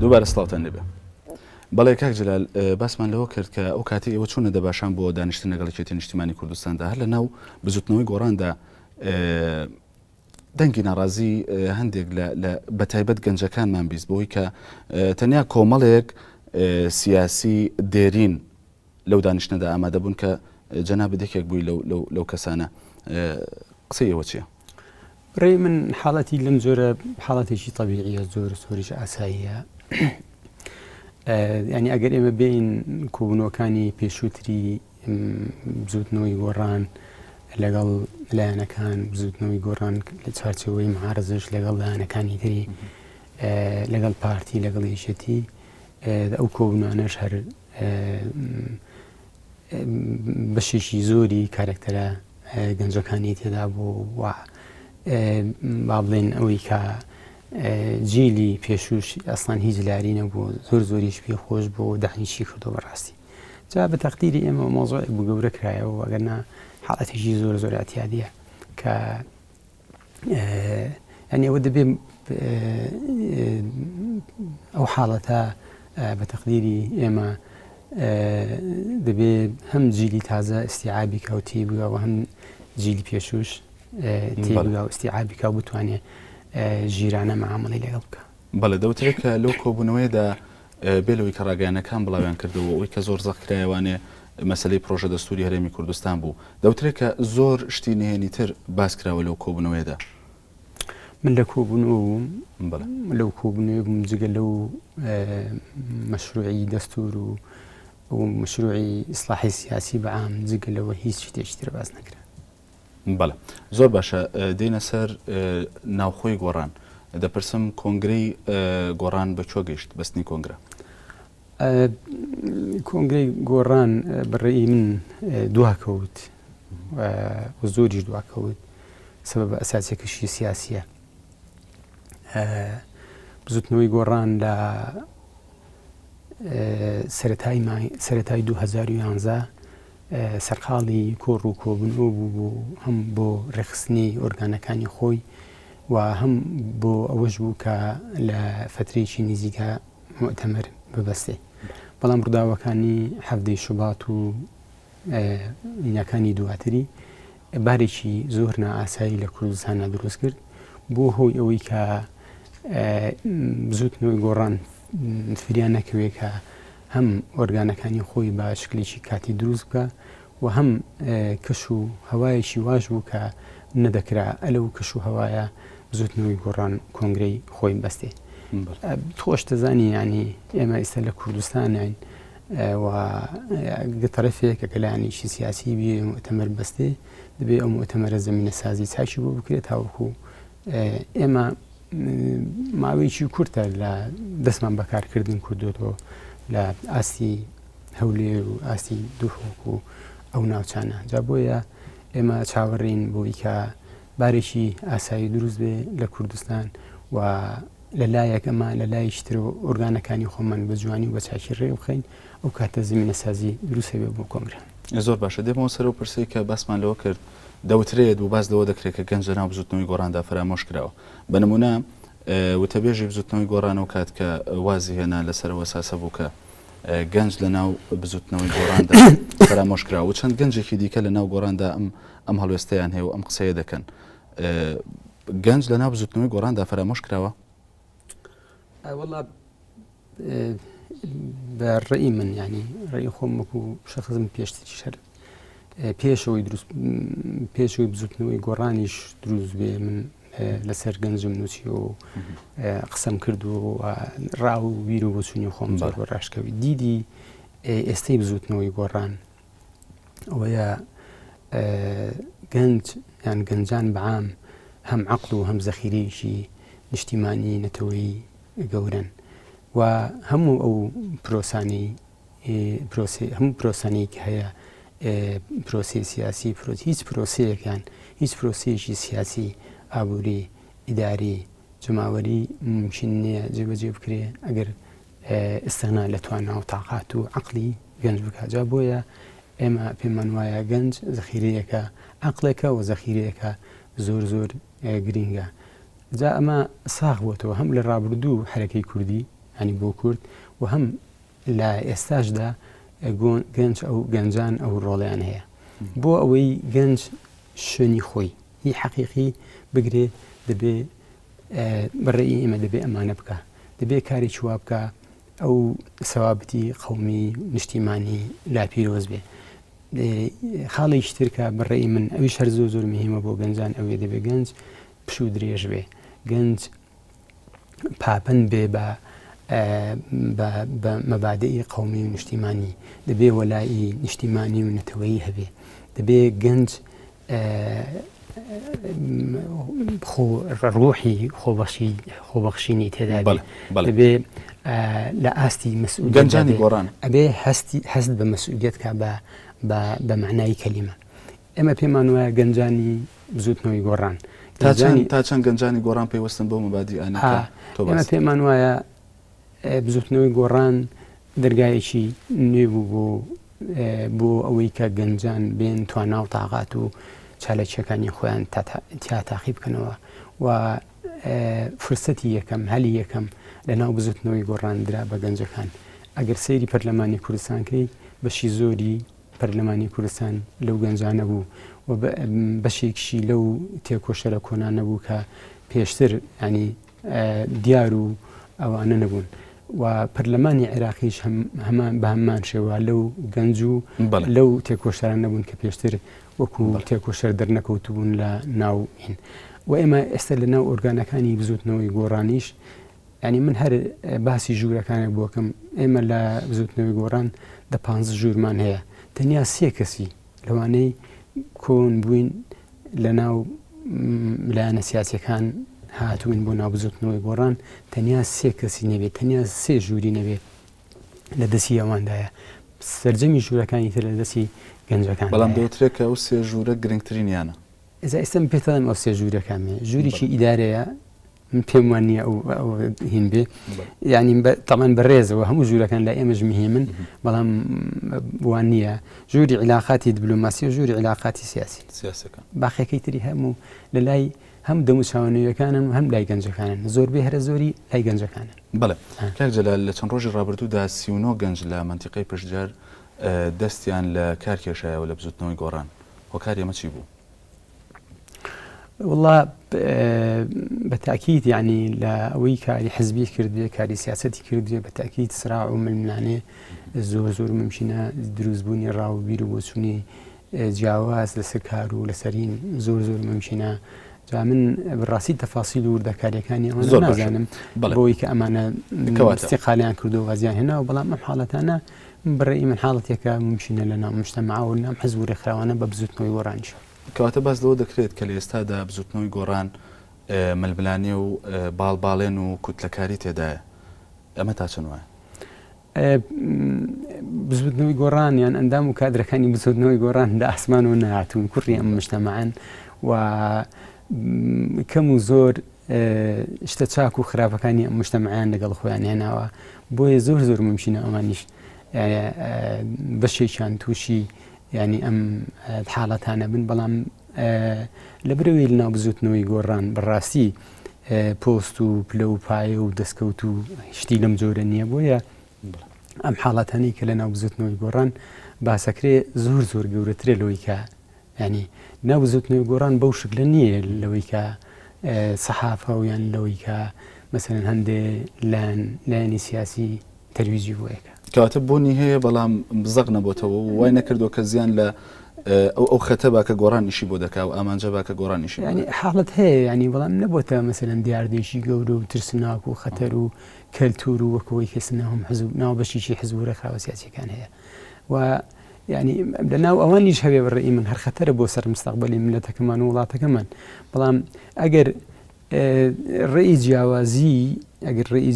دووبارە سڵاوتان لێبێ. بەڵێ کاک جەلال باسمان لەوە کرد کە ئەو کاتی ئێوە چۆن دەباشان بۆ دانیشتن لەگەڵ یەکێتی نیشتیمانی کوردستاندا هەر لە ناو بزوتنەوەی گۆڕاندا دەنگی ناڕازی هەندێک لە بەتایبەت گەنجەکانمان بیست بۆی کە تەنیا کۆمەڵێک سیاسی دێرین لەو دانیشتنەدا ئامادە بوون کە جەناب دێکێک بووی لەو کەسانە. قسەی ئێوە چییە؟ ڕێی من حاڵەتی لەم جۆرە حاڵەتێکی طبیعیە زۆریش ئاساییە. ینی ئەگەر ئێمە بین کۆبوونەوەکانی پێشووتری بزوتنەوەی گۆڕان لەگەڵ لایەنەکان بزوتنەوەی گۆڕان لە چارچەوەی معارزش لەگەڵ لایەنەکانی تری لەگەڵ پارتی لەگەڵ یەکێتی ئەو کۆبوونانەش هەر بەشێکی زۆری کارکتەرە گەنجەکانی تێدا بوو و با بڵێن ئەوەی کە جیلی پێشوش ئەسڵان هیچ لاری نەبوو زۆریش پێ خۆش بۆ داهنیشی کردو بەڕاستی. جا بە تەقدیری ئێمە مۆزوعێک بوو گەورە کرایەوە ئەگەرنا حاڵەتێکی زۆر ئەتیادیە کە ینی ئەوە دەبێ ئەو حاڵەتە بە تەقدیری ئێمە دەبێ هەم جیلی تازە ئیستیعابی کەوتی بووە هەم جیلی پێشوش تێبگا و ئیستیعابی کا بتوانێت ژیرانە مەعامەڵی لەگەڵ بکە. بەڵێ دەوترێت کە لەو کۆبوونەوەیدا بێلەوەی کە ڕاگەیانەکان بڵاویان کردەوە ئەوەی کە زۆر زەخکرایەوانێ مەسلەی پرۆژە دەستوری هەرێمی کوردستان بوو دەوترێت کە زۆر شتی نهێنی تر باس کراوە لەو کۆبوونەوەیدا. من لە کۆبوونەوە بووم لەو کۆبوونەوە بووم جگە لەو مەشروعی دەستور و مەشروعی ئیسلاحی سیاسی بەعام جگە لەوە هیچ شتێکی تر باس نەکرا. بەڵێ زۆر باشە دێنە سەر ناوخۆی گۆڕان دەپرسم کۆنگرەی گۆڕان بە چۆ گەیشت بەستنی کۆنگرە؟ کۆنگرەی گۆڕان بەڕێی من دواکەوت و زۆریش دواکەوت سبب ئەساسیەکەشی سیاسیە. بزوتنەوەی گۆڕان لە سەرەتای 2011 سەرقاڵی کۆڕ و کۆبوونەوە بوو هەم بۆ ڕێخستنی ئۆرگانەکانی خۆی و هەم بۆ ئەوەش بوو کە لە فترێکی نزیکە مؤتەمەر ببەستێ. بەڵام ڕووداوەکانی هەفتەی شوبات و لینیەکانی دواتری بارێکی زۆر نائاسایی لە کوردستانە دروست کرد بۆ هۆی ئەوەی کە بزوتنەوەی گۆڕان فریان نەکەوێت کە هەم ئۆرگانەکانی خۆی بە شکلێکی کاتی دروست بکە و هەم کەش و هەوایەکی واش بوو کە نەدەکرا ئەلەو کەش و هەوایە بزوتنەوەی گۆڕان کۆنگرەی خۆی بەستێ. تۆش دەزانی ینی ئێمە ئێستا لە کوردستانین و گەتەرەفێک کە لایەنێکی سیاسی بێ مؤتەمەر بەستێ دەبێ ئەو مؤتەمەرە زەمینە سازی چاکی بۆ بکرێت تاوەکو ئێمە ماوەیەکی کورتە لە دەستمان بەکارکردن کردوێتەوە لە ئاستی هەولێر و ئاستی دووحۆک و ئەو ناوچانە. جا بۆیە ئێمە چاوەڕێین بۆی کە بارێکی ئاسایی دروست بێ لە کوردستان و لە لایەک ئەمە لە لایشترەوە ئۆرگانەکانی خۆمان بە جوانی و بە چاکی ڕێ بخەین ئەو کاتە زمینە سازی دروستە بێ بۆ کۆنگرە. زۆر باشە دێمەوە سەر و پرسەی کە باسمان لەوە کرد دەوترێت و باس لەوە دەکرێت کە گەنجە ناو بزوتنەوەی گۆڕاندا فرامۆش کراوە. بە نمونە وتەبێژی بزوتنەوەی گۆڕانەوە کات کە وازی هێنا لەسەرەوە ساسە بوو کە گەنج لە ناو بزوتنەوەی گۆڕاندا فرامۆش کراوە و چەند گەنجێکی دیکە لە ناو گۆڕاندا ئەم هەڵوێستەیان هەیە و ئەم قسەیە دەکەن. گەنج لە ناو بزوتنەوەی گۆڕاندا فرامۆش کراوە؟ والله بەڕێی من ینی ڕێی خۆم وەکو شەخصم پێشتری شەر پێشەوەی بزوتنەوەی گۆڕانیش دروست بێ من لەسەر گەنجم نووسی و قسەم کرد و ڕاو و بیر و بۆچوونی خۆم زۆر بە ڕاشکەوی دیدی ئێستەی بزوتنەوەی گۆڕان ئەوەیە گەنج یان گەنجان بەعام هەم عەقڵ و هەم زەخیرەیەکی نیشتیمانی نەتەوەی گەورن و هەموو ئەو هەموو پرۆسانەی کە هەیە پرۆسی سیاسی هیچ پرۆسەیەکیان هیچ پرۆسەیەکی سیاسی ئابووری ئیداری جماوەری ممکن نییە جێبەجێ بکرێ ئەگەر ئستەنا لە توانە و تاقات و عەقڵی گەنج بکات. جا بۆیە ئێمە پێمان وایە گەنج زەخیرەیەکە عەقڵێکە و زەخیرەیەکە زۆر گرینگە. جا ئەمە ساغ بووەتەوە هەم لە ڕابردوو حەرەکەی کوردی ینی بۆ کورد و هەم لە ئێستاشدا گەنج ئەو گەنجان ئەو ڕۆڵیان هەیە بۆ ئەوەی گەنج شوێنی خۆی هی حەقیقی بگرێ دەبێ بەڕێی ئێمە دەبێ ئەمانە بکە دەبێ کاری چوا بکە ئەو سەوابەتی قەومی نیشتیمانی لا پیرۆز بێ خاڵێکی ترکە بەڕێی من ئەویش هەر زۆر مهمە بۆ گەنجان ئەوێ دەبێ گەنج پشو درێژ بێ گەنج پاپەند بێ بە مەبادەی قەومی و نیشتیمانی دەبێ وەلایی نیشتیمانی و نەتەوەیی هەبێ دەبێ گەنج ڕۆحی خۆبەخشینی تێدا دەبێ لە ئاستی گەنجانی گۆڕان ئەبێ هەست بە مەسئولیت کا بە معنای کەلیمە ئێمە پێمان وایە گەنجانی بزوتنەوەی گۆڕان تا چەند گەنجانی گۆڕان پێوەستن بۆ مەبادی ئاینەکە ئێمە پێمان وایە بزوتنەوەی گۆڕان دەرگایەکی نوێ بوو بۆ ئەوەی کە گەنجان بێن توانا و تااقات و چالەکیەکانی خۆیان تیا تاقی بکەنەوە و فرسەتی یەکەم هەلی یەکەم لە ناو بزوتنەوەی گۆڕاندرا بە گەنجەکان ئەگەر سەیری پەرلەمانی کوردستانکەی بەشی زۆری پەرلەمانی کوردستان لەو گەنجانە بوو و بەشێکشی لەو تێکۆشەرە کۆنانە بوو کە پێشتر ینی دیار و ئەوانە نەبوون و پەرلەمانی عێراقیش هەمان بە هەمان شێوە لەو گەنج و لەو تێکۆشەران نەبوون کە پێشتر وەکو تێکۆشەر دەرنەکەوتبوون لە ناو هین و ئێمە ئێستا لە ناو ئۆرگانەکانی بزوتنەوەی گۆڕانیش ینی من هەر باسی ژوورەکانێک بۆکەم ئێمە لە بزوتنەوەی گۆڕان 15 ژوورمان هەیە تەنیا 3 کەسی لەوانەی کۆن بووین لە ناو لایەنە سیاسیەکان هاتوین بۆ ناو بزوتنەوەی گۆڕان تەنیا 3 کەسی نەبێت تەنیا 3 ژووری نەبێت لە دەستی ئەواندایە سەرجەمی ژوورەکانی تر لە دەستی گەنجەکان بەڵام دەوترێت کە ئەو 3 ژوورە گرنگترینیانە ئێستا پێتەڵم ئەو 3 ژوورەکانێ ژووریی ئیدارەیە پێم وانە ئەو هین بێ ینی تەمان بەڕێزەوە هەموو ژوورەکان لە ئێمەش مهمن بەڵام وان نییە ژووری علااقاتی دیبلۆماسی و ژووری علااقاتی سیاسی باخەکەی تری هەموو لە لای هەم دەموچاوانەوەیەکانن و هەم لای گەنجەکانن زۆربەی هەرە زۆری لای گەنجەکانن بەڵێ کاک جەلال لە چەند ڕۆژی ڕابردوودا 39 گەنج لە منتیقەی پشتجار دەستیان لە کارکێشایەوە لە بزوتنەوەی گۆڕان هۆکاری ئەمە چی بوو؟ والله بەتاکید ینی لە ئەوەی کاری حزبی کردوێ کاری سیاسەتی کردوێ بەتاکید سراع و ململانێ زۆر ممکنە دروستبوونی ڕاوبیر و بۆچوونی جیاواز لەسەر کار و لەسەرین زۆر ممکنە جا من بڕاستی تەفاسیل و وردەکاریەکانی ئەوە نازانم بۆی کە ئەمانە استیقالیان کردو وازیان هێنا و بەڵام ئەم حاڵەتانە بڕێی من حاڵەتێکە ممکنە لە ناو مجتەمەع و نام حزب و ڕێکخراوانە بە بزوتنەوەی گۆڕانیش کەواتە باس لەوە دەکرێت کە لە ئێستادا بزوتنەوەی گۆڕان ململانێ و باڵباڵێن و کوتلەکاری تێدایە ئەمە تا چەند وایە؟ بزوتنەوەی گۆڕان یان ئەندام و کادرەکانی بزوتنەوەی گۆڕان لە ئاسمانەوە نهاتوون کوڕی ئەم مجتەمەعن و کەم و زۆر شتە چاک و خراپەکانی ئەم مجتەمەعیان لەگەڵ خۆیان هێناوە بۆیە زۆر ممکنە ئەوانیش بەشێکیان تووشی ینی ئەم حاڵەتانە بن بەڵام لە برەوەی لەناو بزوتنەوەی گۆڕان بەڕاستی پۆست و پلە و پایە و دەستکەوت و شتی لەم جۆرە نییە بۆیە ئەم حاڵەتانی کە لە ناو بزوتنەوەی گۆڕان باسەکرێ زۆر گەورەترێ لەوەی کە ینی ناو بزوتنەوەی گۆڕان بەو شکلە نییە لەوەی کە سەحافە و یان لەوەی کە مەسەرەن هەندێ لایەنی سیاسی تەرویجی بۆیەکە کەواتە بۆنی هەیە بەڵام بزەق نەبووتەوە وای نەکردو کە زیان لە ئەو خەتە باکە گۆڕانیشی بۆ دەکا و ئامانجە باکە گۆڕانیشی ینی حاڵەت هەیە ینی بەڵام نەبووتە مەسەرەن دیاردێکی گەورە و ترسناک و خەتەر و کەلتور و وەکەوەی کەسناهم حزب ناو بەشیی حزب و ڕێکخراوە سیاسیەکان هەیە و ینی لە ناو ئەوانیش هەوێ بەڕێی من هەر خەتەرە بۆ سەر مستەقبەلی میلەتەکەمان و وڵاتەکەمان بەڵام ئەگەر ڕێی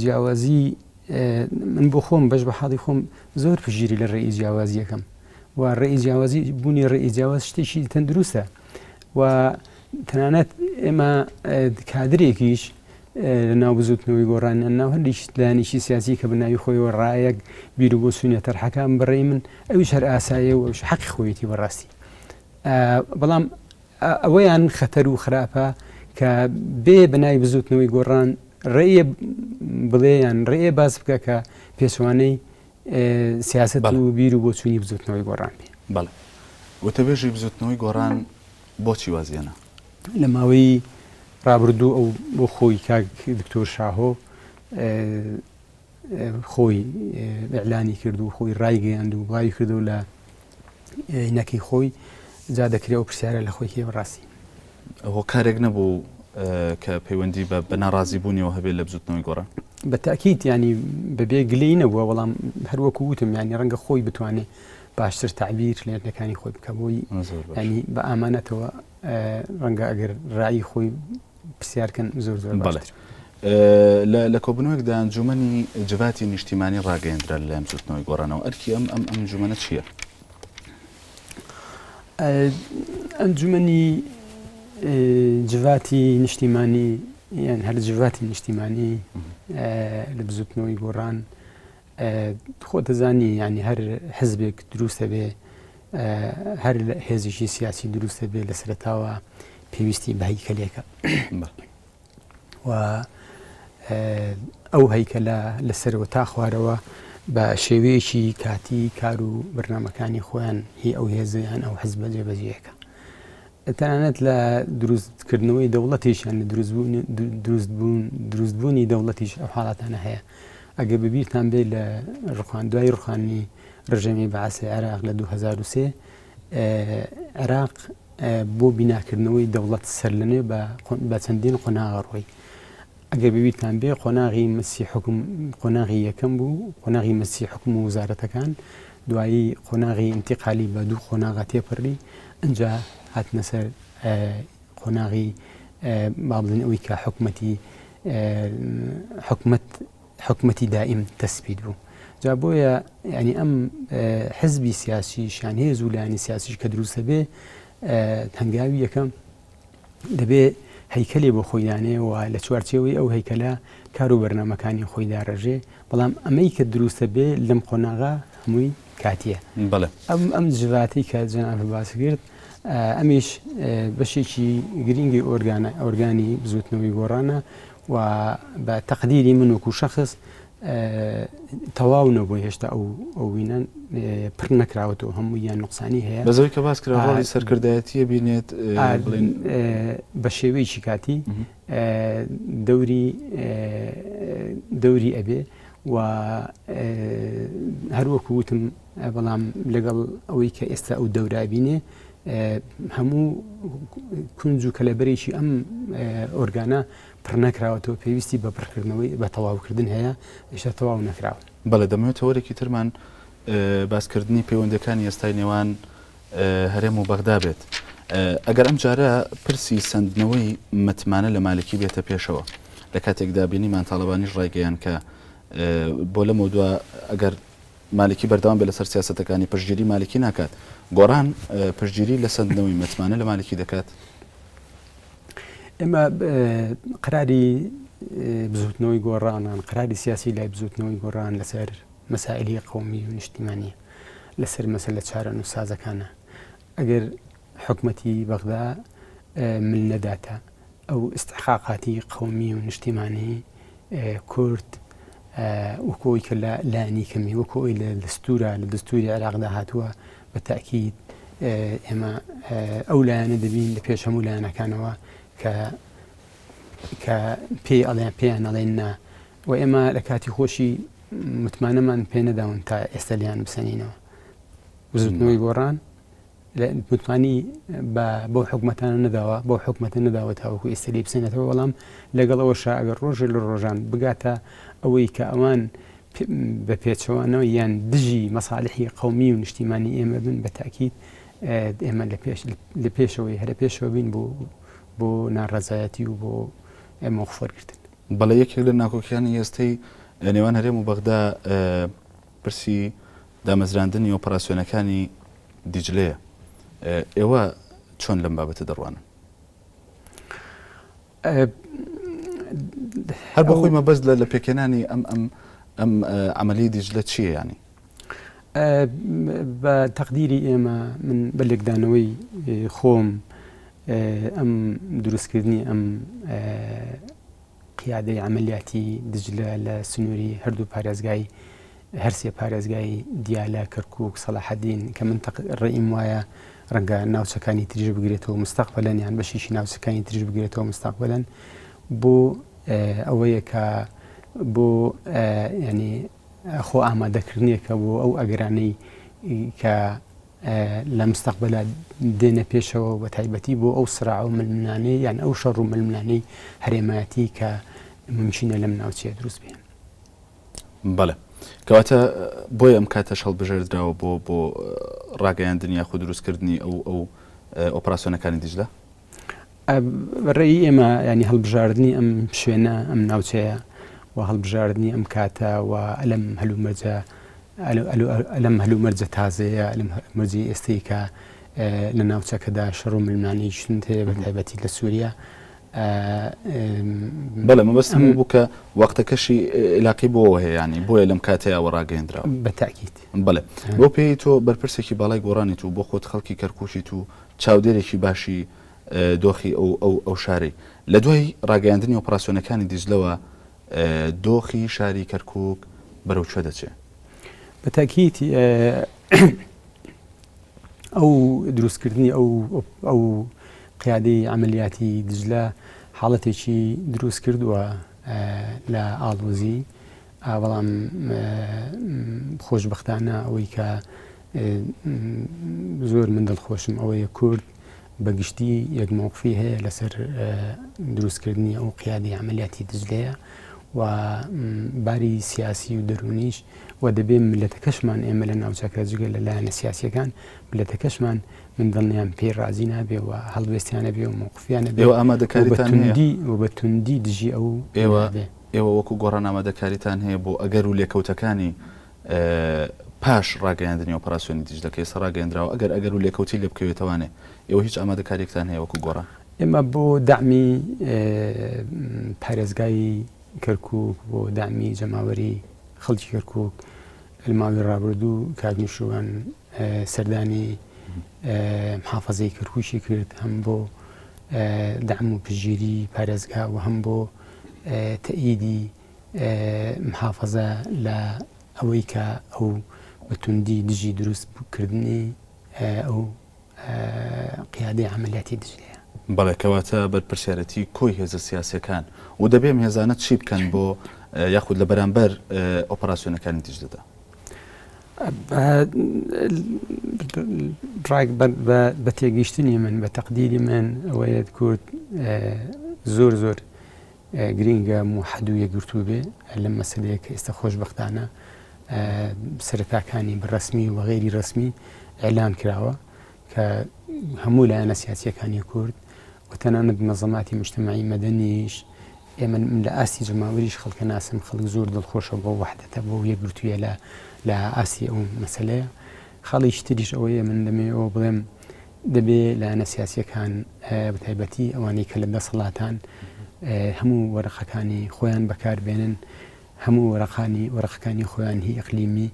جیاوازی من بۆ خۆم بەش بە حاڵی خۆم زۆر پژیری لە ڕێی جیاوازیەکەم و ڕێی جیاوازی بوونی ڕێی جیاواز شتێکی تەندروستە و تەنانەت ئێمە کادرێکیش لە ناو بزوتنەوەی گۆڕان ناو هەندێک لایەنێکی سیاسی کە بەناوی خۆیەوە ڕایەک بیر و بۆ سوونیە تەرحەکان بەڕێی من ئەویش هەر ئاسایە و حەقی خۆیەتی بەڕاستی بەڵام ئەوەیان خەتەر و خراپە کە بێ بەناوی بزوتنەوەی گۆڕان ڕێیە بڵێ یان ڕێیە باز بکە کە پێچوانەی سیاست و بیر و بۆ چوونی بزوتنەوەی گۆڕان بێ. بەڵێ وتەبێژی بزوتنەوەی گۆڕان بۆچی وازیێنە؟ لە ماوەی ڕابردوو ئەو بۆ خۆی کاک دکتۆر شاهۆ خۆی ئەعلانی کرد و خۆی ڕایگەیاند و بڵاوی کردو لە نەکەی خۆی جا دەکرێت ئەو پرسیارە لە خۆی کێ ڕاستی. ئەوە کارێک نەبوو کە پەیوەندی بە ناڕازیبوونیەوە هەبێت لە بزوتنەوەی گۆڕان؟ بە تاکید ینی بەبێ گلەی نەبووە، بەڵام هەروەکو وتم ینی ڕەنگە خۆی بتوانێت باشتر تعبیر لە نەکانی خۆی بکە بۆی ینی بە ئامانەتەوە ڕەنگە ئەگەر ڕایی خۆی پرسیارکەن زۆر زۆر باشتر. لە کۆبنەوەیەکدا ئەنجومەنی جڤاتی نیشتیمانی ڕاگەیەندرا لە بزوتنەوەی گۆڕانەوە. ئەرکی ئەم ئەنجومەنە چییە؟ ئەنجومەنی جڤاتی نیشتیمانی یان هەر جڤاتی نیشتیمانی لە بزوتنەوەی گۆڕان خۆ دەزانی ینی هەر حزبێک دروستە بێ، هەر هێزیشی سیاسی دروستە بێ لە سەرەتاوە پێویستی بە هەیکەلێکە و ئەو هەیکەلە لەسەرەوە تا خوارەوە بە شێوەیەکی کاتی کار و بەرنامەکانی خۆیان هی ئەو هێزیان ئەو حزبە جێبەجێیەکە. تەنانەت لە دروستکردنەوەی دەوڵەتیشیان لە دروستبوونی دەوڵەتیش ئەو حاڵاتانە هەیە. ئەگە ببیرتان بێ لە دوای ڕوخانی ڕژێمی بەعاسی عێراق لە 2003 عێراق بۆ بیناکردنەوەی دەوڵەت سەرلەنوێ بە چەندین قۆناغە ڕۆی. ئەگەر ببیرتان بێ قۆناغی مەسی حکم قۆناغی یەکەم بوو، قۆناغی مەسی حکم و وزارەتەکان، دوایی قۆناغی ئینتیقالی بە دوو قۆناغە تێپەڕی، ئەنجا هاتنە سەر قۆناغی با بڵێن ئەوەی کە حکومەتی دائیم تەسبیت بوو. جا بۆیە ینی ئەم حزبی سیاسیشان هێز و لایانی سیاسیش کە دروستە بێ هەنگاوی یەکەم دەبێ هەیکەلێ بۆ خۆیدانێ و لە چوارچێوەی ئەو هەیکەلە کار و بەرنامەکانی خۆی داڕژێ، بەڵام ئەمەی کە دروستە بێ لەم قۆناغا هەمووی کاتیە. ئەم جڤاتی کە جەناب باس کرد ئەمیش بەشێکی گرنگی ئۆرگانی بزوتنەوەی گۆڕانە و بە تەقدیری من وەکو شەخص تەواو نەبووی هێشتا ئەو وینەن پڕ نەکراوەتەوە، هەموو یان نوقسانی هەیە. بەزەوەی کە باس کرا ڕۆڵی سەرکردایەتیە بینێت بە شێوەیەکی کاتی دەوری ئەبێ و هەروەکو وتم، بەڵام لەگەڵ ئەوەی کە ئێستا ئەو دەورا بینێ هەموو کونج و کەلەبەرێکی ئەم ئۆرگانە پڕ نەکراوەتەوە، پێویستی بە پڕکردنەوەی بە تەواوکردن هەیە، ئێشتا تەواو نەکراوە. بەڵێ دەمەوێت وەرێکی ترمان باسکردنی پەیوەندەکانی ئێستای نێوان هەرێم و بەغدا بێت. ئەگەر ئەم جارە پرسی سندنەوەی متمانە لە مالکی بێتە پێشەوە، لە کاتێکدا بینی مانتاڵەبانیش ڕایگەیان کە بۆ لە مەودووە ئەگەر مالکی بەردەوام بێ لەسەر سیاسەتەکانی پشتگیری مالکی ناکات، گۆڕان پشتگیری لە سندنەوەی متمانە لە مالکی دەکات. ئێمە قراری بزوتنەوەی گۆڕانان، قراری سیاسی لای بزوتنەوەی گۆڕان لەسەر مەسائلی قەومی و نیشتیمانیە، لەسەر مەسەلە چارە نووسازەکانە. ئەگەر حکومەتی بەغدا من نەداتە ئەو استحقاقاتی قەومی و نیشتیمانی کورد وەکۆی کە لە لایانی کەمی وەکۆی لە دەستوری عێراقدا هاتووە، بە تاکید ئێمە ئەو لایەنە دەبین لە پێش هەموو لایەنەکانەوە کە پێیان ئەڵێن نا، و ئێمە لە کاتی خۆشی متمانەمان پێ نەداون تا ئێستا لیان بسەنینەوە. بزوتنەوەی گۆڕان متمانی بۆ حکومەتانە نەداوە، بۆ حکومەتە نەداوە تاوەکو ئێستا لی بسێنێتەوە، بەڵام لەگەڵەوەشا ئەگەر ڕۆژێ لە ڕۆژان بگاتە ئەوەی کە ئەوان بە پێچەوانەوە یان دژی مەساڵحی قەومی و نیشتیمانی ئێمە بن، بە تاکید ئێمە لە پێشەوەی هەرە پێشەوە بین بۆ ناڕەزایەتی و بۆ مۆخفەرگرتن. بەڵێ یەکێک لە ناکۆکیانی ئێستەی نێوان هەرێم و بەغدا پرسی دامەزراندنی ئۆپەراسیۆنەکانی دیجلەیە. ئێوە چۆن لەم بابەتە دەڕوانن؟ هەر بە خۆی مەبەست لە پێکێنانی ئەم عملی دیجلە چییە ینی؟ بە تەقدیری ئێمە من بە لێکدانەوەی خۆم ئەم دروستکردنی ئەم قیادەی عملیاتی دجلە لە سنووری هەردوو پارێزگای هەرسێ پارێزگای دیالە کەرکووک سەلاحەدین کە من ڕێیم وایە ڕەنگە ناوچەکانی تریژ بگرێتەوە مستەقبەلەن یان بەشیشی ناوچەکانی تریژ بگرێتەوە مستەقبەلەن بۆ ئەوەیە کە بۆ ینی خۆ ئامادەکردنیەکە بۆ ئەو ئەگەرانەی کە لە مستەقبەلە دێنە پێشەوە بە تایبەتی بۆ ئەو سراع و ململانەی یان ئەو شەڕ و ململانەی هەرێمایەتی کە ممکنە لەم ناوچەیە دروست بێن. بەڵێ کەواتە بۆیە ئەم کاتە هەڵبژێردراوە بۆ ڕاگەیاندنی یاخود دروستکردنی ئەو ئۆپراسیۆنەکانی دیجلە؟ بەڕێی ئێمە ینی هەڵبژاردننی ئەم شوێنە ئەم ناوچەیە و هەڵبژاردننی ئەم کاتە و ئەلەم هەلومەرجە ئەلەم هەلومەرجە تازەیە لەم مەرجی ئێستەی کە لە ناوچەکەدا شەڕ و ململانەی شتن هەیە بە تایبەتی لە سووریا. بەڵێ مەبەستم بوو کە وەختەکەشی علاقی بۆەوە هەیە ینی بۆیە لەم کاتەیەوە ڕاگەیەندراوە بەتاکیت. بڵێ بۆ پێی تۆ بەرپرسێکی باڵای گۆڕانیت و بۆ خۆت خەڵکی کەرکووشیت و چاودێرێکی باشی دۆخی ئەو شارەی لە دوای ڕاگەیاندنی ئۆپراسیۆنەکانی دیجلەوە دۆخی شاری کەرکووک بەرەو کوێ دەچێت؟ بەتاکیت ئەو دروستکردنی ئەو قیادەی عملیاتی دیجلە حاڵەتێکی دروست کردووە لە ئاڵۆزی بەڵام خۆشبەختانە ئەوەی کە زۆر من دڵخۆشم ئەوەیە کورد بەگشتی یەک موقفی هەیە لەسەر دروستکردنی ئەو قیادەی عملیاتی دیجلەیە و باری سیاسی و دەرونیش و دەبێ ملەتەکەشمان ئێمە لە ناوچەکە جگە لەلایەنە سیاسیەکان ملەتەکەشمان من دڵنیان پێی رازی نابێ و هەڵوێستیانە بێ و موقفیانە بێ ئێوە ئامادەکاریتان هەیە و بە توندی دژی ئەو ئێوە وەکو گۆڕان ئامادەکاریتان هەیە بۆ ئەگەر و لێکەوتەکانی پاش ڕاگەیاندنی ئۆپراسیۆنی دیجلەکە ئێستا ڕاگەیاندراوە ئەگەر و لێکەوتی لێ بکەوێتەوانێ ئێوە هیچ ئامادەکاریەکتان هەیە وەکو گۆڕان؟ ئێمە بۆ دامی پارێزگای کەرکووک بۆ دامی جەماوەری خەڵکی کەرکووک لەماوەی ڕابردوو کاگنیشوان سەردانی محافەزەی کەرکووکی کرد هەم بۆ دعم و پژگیری پارێزگا و هەم بۆ تەئیدی محافەزە لە ئەوەی کە ئەو بەتوندی دژی دروستکردنی ئەو قیادەی عملیاتی دژلەیە. بەڵێ کەواتە بەرپرسیارەتی کۆی هێزە سیاسیەکان و دەبێ هێزانە چی بکەن بۆ یاخود لە بەرامبەر ئۆپراسیۆنەکانی دیجلەدا؟ بە تێگەیشتنی من بە تەقدیری من ئەوەیە کورد زۆر زۆر گرینگە موحەد و یەکگرتوو بێ لەم مەسەلەیە کە ئێستا خۆشبەختانە سەرەتاکانی بەڕەسمی و غێری ڕەسمی ئێلان کراوە کە هەموو لایەنە سیاسیەکانی کورد و تەنانەت مەنظەماتی مجتەماعی مەدەنیش ئێمە لە ئاستی جەماوەریش خەڵکە ناسم خەڵک زۆر دڵخۆشە بۆ وحدەتە بۆ یەکگرتوویە لە ئاسی ئەو مەسەلەیە. خاڵی تریش ئەوەیە من دەمەوێتەوە بڵێم دەبێ لایەنە سیاسیەکان بە تایبەتی ئەوانەی کە لە دەسەڵاتان هەموو وەرەقەکانی خۆیان بەکاربێنن هەموو وەرەقەکانی خۆیان هی ئەقلیمی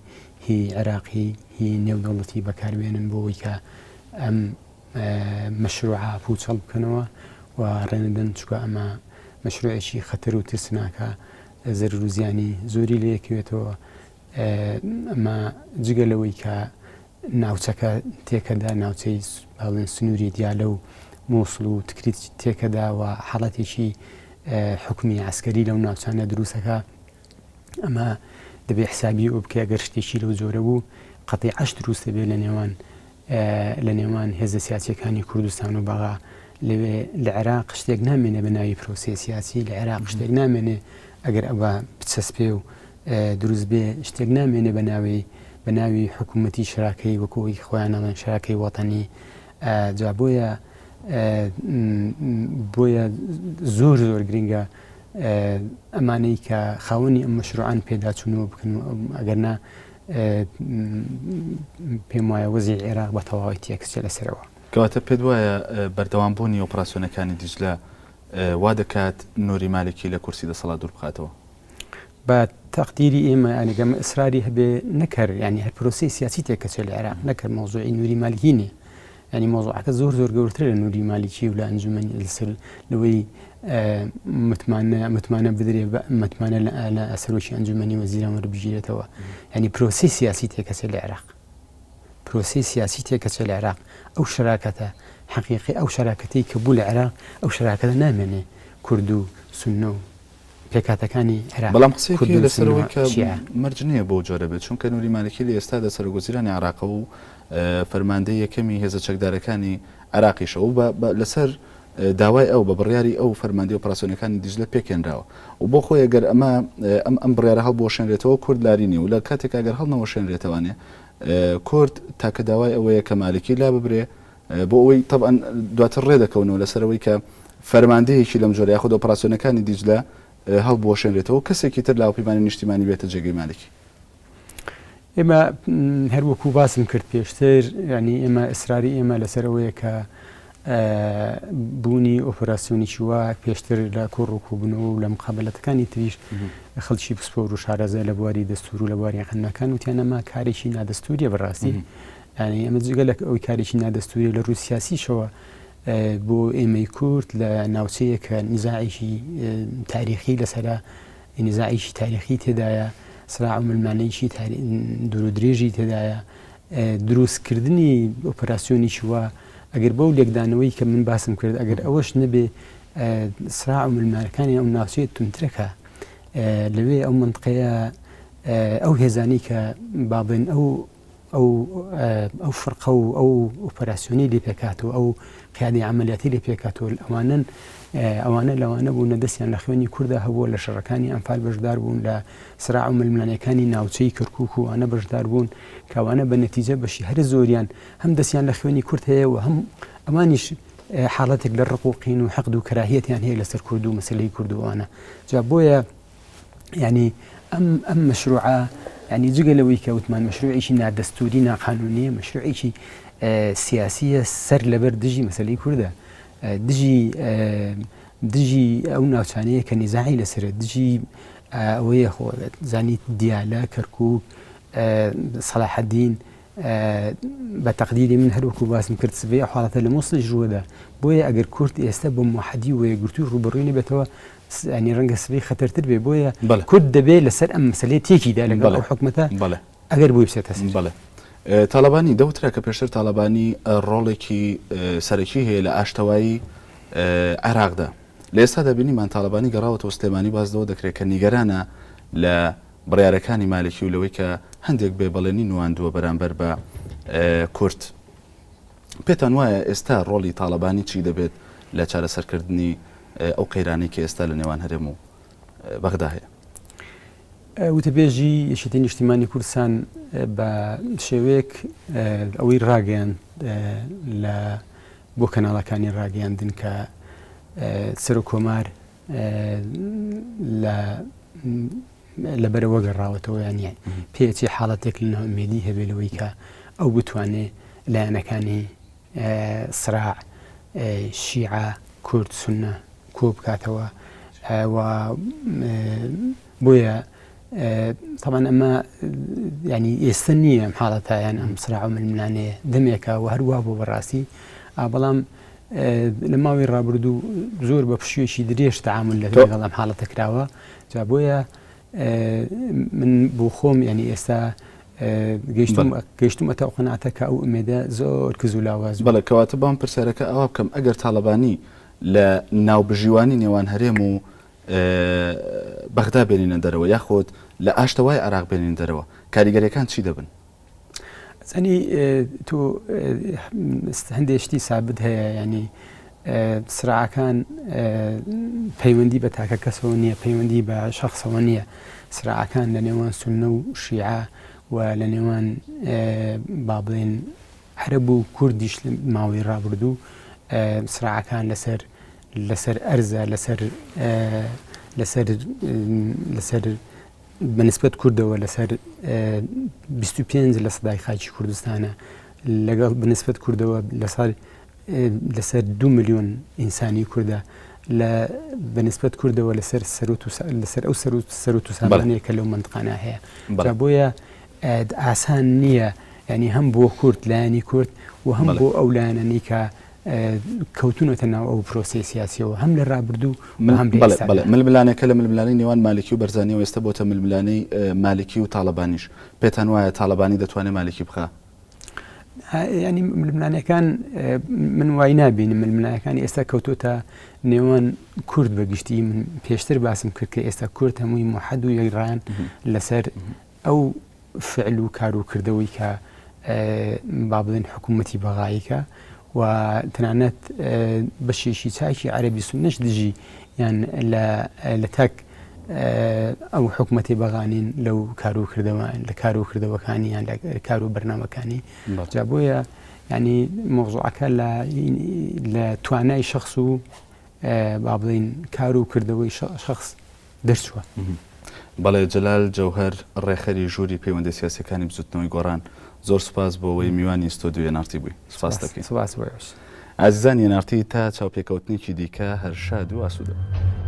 هی عێراقی هی نێودەوڵەتی بەکاربێنن بۆەوەی کە ئەم مەشروعە پوچەڵ بکەنەوە و ڕێنەدەن چکە ئەمە مەشروعێکی خەتەر و ترسناکە زەرر و زیانی زۆری لەیەکوێتەوە ئەمە جگە لەوەی کە ناوچەکە تێکەدا ناوچەی باڵێن سنووری دیالە و مۆسڵ و تکریت تێکەدا و حاڵەتێکی حکومی عسکەری لەو ناوچانە دروستەکە ئەمە دەبێ حسابی ئەو بکە گەر شتێکی لەو جۆرە بوو قەتعی عەش دروستە بێ لە نێوان هێزە سیاسیەکانی کوردستان و بەغا لەوێ لە عێراق شتێک نامێنێ بە ناوی پرۆسێ سیاسی لە عێراق شتێک نامێنێ ئەگەر ئەوە بچەسپێ و دروست بێ شتێک نامێنێ بە ناوی حکوومەتی شراکەی وەکوی خۆیان ناڵێن شراکەی وەتەنی جا بۆیە زۆر زۆر گرنگە ئەمانەی کە خاوەنی ئەم مەشروعان پێداچوونەوە بکەن ئەگەرنا پێم وایە وەزی عێراق بە تەواوی تێکچێ لەسەرەوە. کەواتە پێت وایە بەردەوامبوونی ئۆپراسیۆنەکانی دیجلە وا دەکات نوری مالکی لە کورسی دەسەڵات دوور بخاتەوە؟ بە تەقدیری ئێمە ئەنیگەمە ئیسراری هەبێ نەکرد ینی هەر پرۆسی سیاسی تێکەچێت لە عێراق نەکرد مەوزوعی نوری مالکی نیە ینی مۆزوعەکە زۆر گەورەترە لە نووری مالیکی و لە ئەنجومەنی لەسەر لەوەی متمانە بدرێ متمانە لە سەرۆکی ئەنجومەنی وەزیران وەربژێتەوە ینی پرۆسی سیاسی تێکەچێ لە عێراق پرۆسی سیاسی تێکەچێ لە عێراق ئەو شەراکەتە حەقیقی ئەو شەراکەتەی کە بوو لە عێراق ئەو شەراکەتە نامێنێ کورد و سونە و پێکاتەکانی عێراق بەڵام قسەیەکی لەسەرەوەی کە مەرج نییە بۆ جۆرە بێت چونکە نووری مالکی لە ئێستا دە سەرۆکوەزیرانی عێراق و فەرماندەی یەکەمی هێزە چەکدارەکانی عێراقیشەوە لەسەر داوای ئەو بە بڕیاری ئەو فەرماندەی ئۆپراسیۆنەکانی دیجلە پێکێنراوە و بۆ خۆی ئەگەر ئەم بڕیارە هەڵبۆشێنرێتەوە کورد لارینی و لە کاتێک ئەگەر هەڵنەوەشێنرێتەوانێ کورد تاکە داوای ئەوەیە کە مالکی لا ببرێ بۆ ئەوەی طبعا دواتر ڕێدەکەونەوە لەسەرەوەی کە فەرماندەیەکی لەم جۆرە یاخود ئۆپراسیۆنەکانی دیجلە هەڵبۆشێنرێتەوە کەسێکی تر لاوپەیمانی نیشتیمانی بێتە جێگەی مالکی. ئێمە هەروەکو باسم کرد پێشتر ینی ئێمە ئیسراری ئێمە لەسەرەوەیە کە بوونی ئۆپراسیۆنێکی وا پێشتر لە کۆڕۆکو بوونەوە و لە مقابلەتەکانی تریش خەڵکی پسپۆر و شارەزای لە بواری دەستور و لە بواری خەنەکان وتیان ئەمە کارێکی نادەستوریە بەڕاستی ینی ئەمە جگە لە ئەوی کارێکی نادەستوری لە ڕووی سیاسیشەوە بۆ ئێمەی کورد لە ناوچەیە کە نیزاعیشی تاریخی لەسەرا نیزاعیشی تاریخی تێدایە سراع و ملمانەیەکی دوور و درێژی تێدایە دروستکردنی ئۆپراسیۆنێکی وا ئەگەر بەو لێکدانەوەی کە من باسم کرد ئەگەر ئەوەش نەبێ سراع و ملمانەکانی ئەو ناوچەیە تونترەکە لەوێ ئەو منطقەیە ئەو هێزانی کە بابن ئەو فرقە و ئەو ئۆپەراسیۆنی لێ پێکاتەوە ئەو قیادی عملیاتی لێ پێکاتەوە ئەوانە لەوانە بوون دەستیان لە خوێنی کووردا هەبووە لە شەڕەکانی ئەنفال بەشدار بوون لە سراع و ململانەکانی ناوچەی کەرکووک و ئەوانە بەشدار بوون کەوانە بە نەتیجە بەشی هەر زۆریان هەم دەستیان لە خوێنی کورد هەیە و هەم ئەمانیش حاڵەتێک لە ڕقوقین و حەقد و کەراهیەتیان هەیە لەسەر کورد و مەسلەی کوردوانە جا بۆیە ینی ئەم مەشروعە ینی جگە لەوەی کە وتمان مەشروعێکی نادەستوری ناقانونیە مەشروعێکی سیاسیە سەر لەبەر دژی مەسلەی کووردە دژی ئەو ناوچانەیە کە نیزاعی لەسرە دژی ئەوەیە خۆ زانیت دیالە کەرکووک سەلاحەدین بە تەقدیری من هەروەکو باسم کرد سبەی حاڵەتە لە مۆسڵی ژووەدا بۆیە ئەگەر کورد ئێستا بە موحەدی وەیە گرتووی ڕوبەڕووی نەبێتەوە ینی ڕەنگە سبەی خەتەرتر بێ بۆیە کورد دەبێت لەسەر ئەم مەسەلەی تێکیدا لەگەڵ ئەو حکومەتە ئەگەر بۆی بچێتە بەڵێ تاالبانی دەوترا کە پێشتر تاالبانی ڕۆڵێکی سەرەکی هەیە لە ئاشتەوایی عێراقدا لە ئێستا دەبینیمان تاالبانی گەڕاوەتەوە سلێمانی بازدەوە دەکرێت کە نیگەرانە لە بڕیارەکانی مالکی و لەوەی کە هەندێک بێبەڵێنی نواندووە بەرامبەر بە کورد پێتان وایە ئێستا ڕۆڵی تاالبانی چی دەبێت لە چارەسەرکردنی ئەو قەیرانی کە ئێستا لە نێوان هەرێم و بەغدا هەیە وتەبێژی یەکێتی نیشتیمانی کوردستان بە شێوەیەک ئەوەی ڕاگەیان لە بۆ کەناڵەکانی ڕاگەیاندن کە سەر و کۆمار لە بەرەوە گەڕاوەتەوە یانیان پێچی حاڵەتێک لە ناومێدی هەبێلەوەی کە ئەو بتوانێت لایەنەکانی سراع شیعە کورد سونە کۆ بکاتەوە بۆیە طبعا ئەمە ینی ئێستا نییە ئەم حاڵەتایان ئەم سراع و ململانەیە دەمێکە و هەروە بۆ بەڕاستی بەڵام لە ماوەی ڕابردوو زۆر بە پشوێکی درێژ تەعامل لەگەڵ ئەم حاڵەتە کراوە جا بۆیە من بۆ خۆم ینی ئێستا گەیشتم ئەتە قەناعەتە کە ئەو ئومێدە زۆر کز و لاواز بەڵێ کەواتە بام پرسیارەکە ئەوە بکەم ئەگەر تاالبانی لە ناوبژیوانی نێوان هەرێم و بەغدا بێنینە دەرەوە یاخۆت لە ئاشتەوای عێراق بێنین دەرەوە کاریگەریەکان چی دەبن؟ زەنی تۆ هەندێشتی سابت هەیە ینی سراعەکان پەیوەندی بە تاکە کەسەوە نییە پەیوەندی بە شەخصەوە نییە سراعەکان لە نێوان سونە و شیعە و لە نێوان با بڵێن عەرەب و کوردیش ماوەی ڕابردوو سراعەکان لەسەر ئەرزە لەسەر بەنسبەت کوردەوە لەسەر 25 لە سەدای خاکی کوردستانە لەگەڵ بنسبەت کوردەوە لەسەر 2 ملیۆن ئینسانی کووردە لە بەنسبەت کوردەوە لەسەر ئەو سەروت و سامانەیە کە لەو منطقانە هەیە جا بۆیە ئاسان نییە ینی هەم بۆ کورد لایەنی کورد و هەم بەڵێ. بۆ ئەو لایەنەی کە کەوتونەتە ناو ئەو پرۆسی سیاسیەوە هەم لە ڕابردوو و هەم لە ئێستا. بەڵێ ململانەکە لە ململانی نێوان مالکی و بەرزانی و ئێستا بۆتە ململانەی مالکی و تاڵەبانیش پێتان وایە تاڵەبانی دەتوانێت مالکی بخە؟ ینی ململانەکان من وای نابینم ململانەکانی ئێستا کەوتۆتە نێوان کورد بەگشتی من پێشتر باسم کرد کە ئێستا کورد هەمووی موحەد و یەکڕان لەسەر ئەو فعل و کار و کردەوەی کە با بڵێن حکوومەتی بەغاییکە و تەنانەت بەشێشی چاکی عەرەبی سوننەش دژی یان لە تاک ئەو حکوومەتی بەغانین لەو کار و کردەوە لە کار و کردەوەکانی یان لە کار و بەرنامەکانی جا بۆیە ینی مۆزوعەکە لە توانای شخص و با بڵێن کار و کردەوەی شخص دەرچووە. بەڵێ جەلال جەوهەر ڕێخەری ژووری پەیوەندی سیاسیەکانی بزوتنەوەی گۆڕان زۆر سوپاس بۆ ئەوەی میوانی ستۆدیۆ نارتی بووی. سوپاس دەکەین. سوپاس بۆ ئازیزانی نارتی تا چاوپێکەوتنێکی دیکە هەر شاد و ئاسوودە.